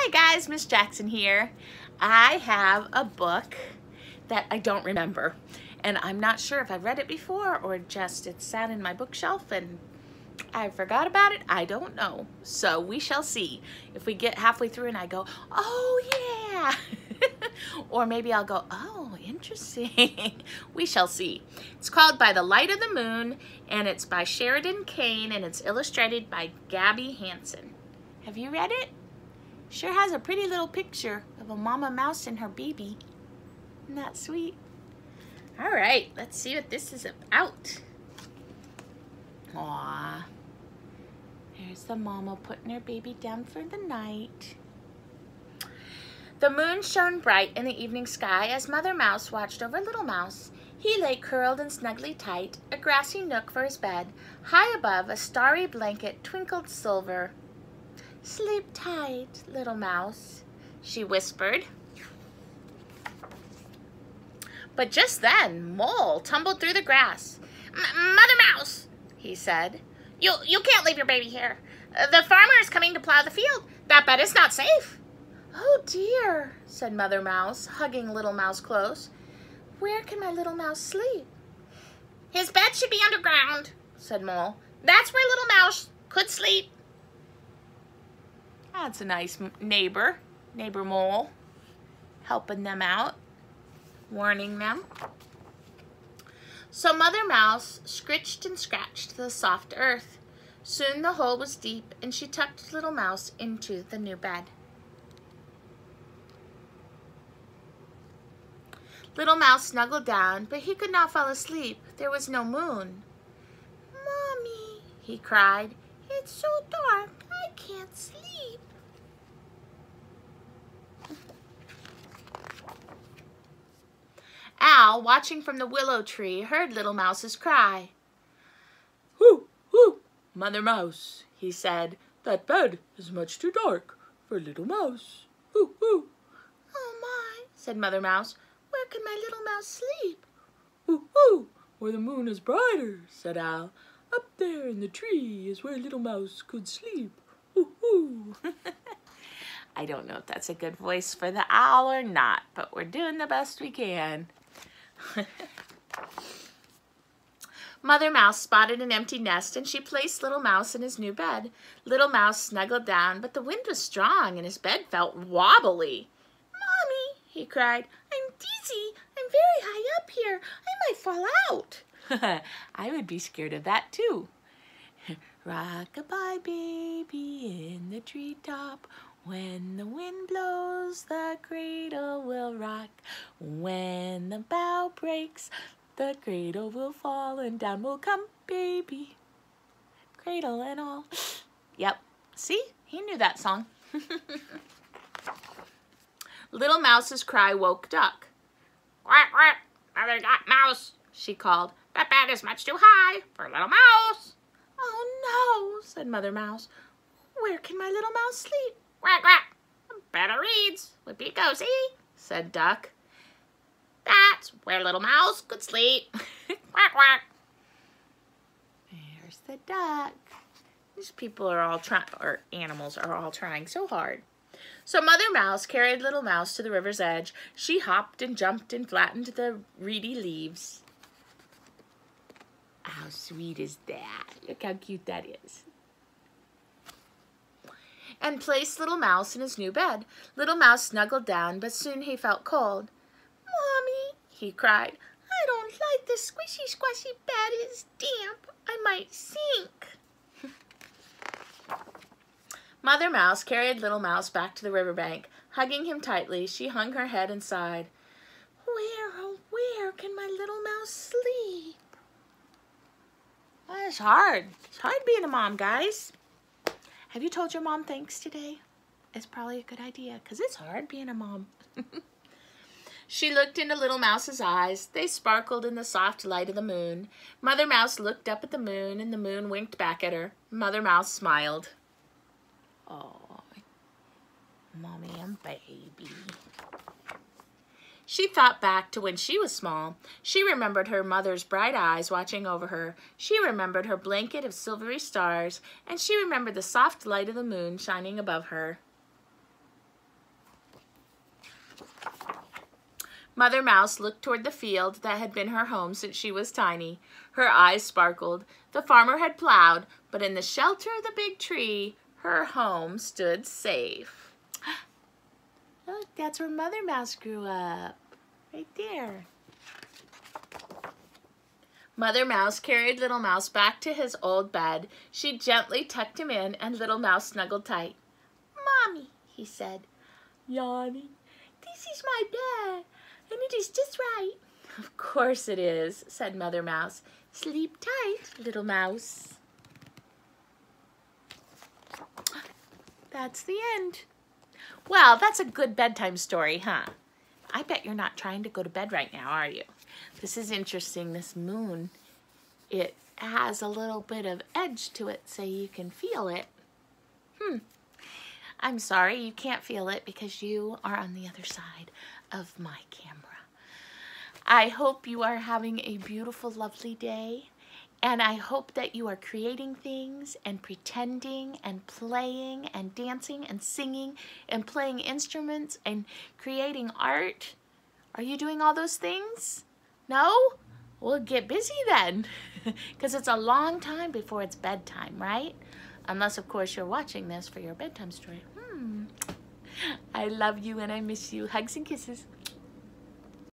Hi guys, Miss Jackson here. I have a book that I don't remember, and I'm not sure if I've read it before or just it sat in my bookshelf and I forgot about it. I don't know. So we shall see. If we get halfway through and I go, oh yeah, or maybe I'll go, oh, interesting. We shall see. It's called By the Light of the Moon, and it's by Sheridan Kane, and it's illustrated by Gabby Hanson. Have you read it? Sure has a pretty little picture of a mama mouse and her baby. Isn't that sweet? All right, let's see what this is about. Aww. There's the mama putting her baby down for the night. The moon shone bright in the evening sky as Mother Mouse watched over Little Mouse. He lay curled and snugly tight, a grassy nook for his bed. High above, a starry blanket twinkled silver. Sleep tight, Little Mouse, she whispered. But just then, Mole tumbled through the grass. Mother Mouse, he said, you can't leave your baby here. The farmer is coming to plow the field. That bed is not safe. Oh dear, said Mother Mouse, hugging Little Mouse close. Where can my little mouse sleep? His bed should be underground, said Mole. That's where Little Mouse could sleep. That's a nice neighbor Mole, helping them out, warning them. So Mother Mouse scritched and scratched the soft earth. Soon the hole was deep, and she tucked Little Mouse into the new bed. Little Mouse snuggled down, but he could not fall asleep. There was no moon. Mommy, he cried, it's so dark, I can't sleep. Owl, watching from the willow tree, heard Little Mouse's cry. Hoo, hoo, Mother Mouse, he said, that bed is much too dark for Little Mouse. Hoo, hoo. Oh my, said Mother Mouse, where can my little mouse sleep? Hoo, hoo, where the moon is brighter, said Owl. Up there in the tree is where Little Mouse could sleep. Hoo, hoo. I don't know if that's a good voice for the owl or not, but we're doing the best we can. Mother Mouse spotted an empty nest, and she placed Little Mouse in his new bed. Little Mouse snuggled down, but the wind was strong and his bed felt wobbly. Mommy, he cried, I'm dizzy. I'm very high up here. I might fall out. I would be scared of that too. Rock-a-bye, baby, in the treetop. When the wind blows, the cradle will rock. When the bough breaks, the cradle will fall, and down will come baby, cradle and all. Yep, see? He knew that song. Little Mouse's cry woke Duck. Quack, quack, Mother got Mouse, she called. That bed is much too high for Little Mouse. Oh no, said Mother Mouse. Where can my little mouse sleep? Quack, quack. Better reeds. Whippy-go-see, said Duck. That's where Little Mouse could sleep. Quack, quack. There's the duck. These people are all trying, or animals are all trying so hard. So Mother Mouse carried Little Mouse to the river's edge. She hopped and jumped and flattened the reedy leaves. How sweet is that? Look how cute that is. And placed Little Mouse in his new bed. Little Mouse snuggled down, but soon he felt cold. Mommy, he cried, I don't like this squishy, squashy bed. It's damp. I might sink. Mother Mouse carried Little Mouse back to the riverbank. Hugging him tightly, she hung her head and sighed. Where, oh, where can my little mouse sleep? Well, it's hard. It's hard being a mom, guys. Have you told your mom thanks today? It's probably a good idea, because it's hard being a mom. She looked into Little Mouse's eyes. They sparkled in the soft light of the moon. Mother Mouse looked up at the moon, and the moon winked back at her. Mother Mouse smiled. Oh, Mommy and baby. She thought back to when she was small. She remembered her mother's bright eyes watching over her. She remembered her blanket of silvery stars, and she remembered the soft light of the moon shining above her. Mother Mouse looked toward the field that had been her home since she was tiny. Her eyes sparkled. The farmer had plowed, but in the shelter of the big tree, her home stood safe. Look, that's where Mother Mouse grew up. Right there. Mother Mouse carried Little Mouse back to his old bed. She gently tucked him in, and Little Mouse snuggled tight. "Mommy," he said, yawning, "this is my bed, and it is just right." "Of course it is," said Mother Mouse. "Sleep tight, Little Mouse." That's the end. Well, that's a good bedtime story, huh? I bet you're not trying to go to bed right now, are you? This is interesting, this moon. It has a little bit of edge to it so you can feel it. I'm sorry you can't feel it because you are on the other side of my camera. I hope you are having a beautiful, lovely day. And I hope that you are creating things and pretending and playing and dancing and singing and playing instruments and creating art. Are you doing all those things? No? Well, get busy then, because it's a long time before it's bedtime, right? Unless, of course, you're watching this for your bedtime story. I love you and I miss you. Hugs and kisses.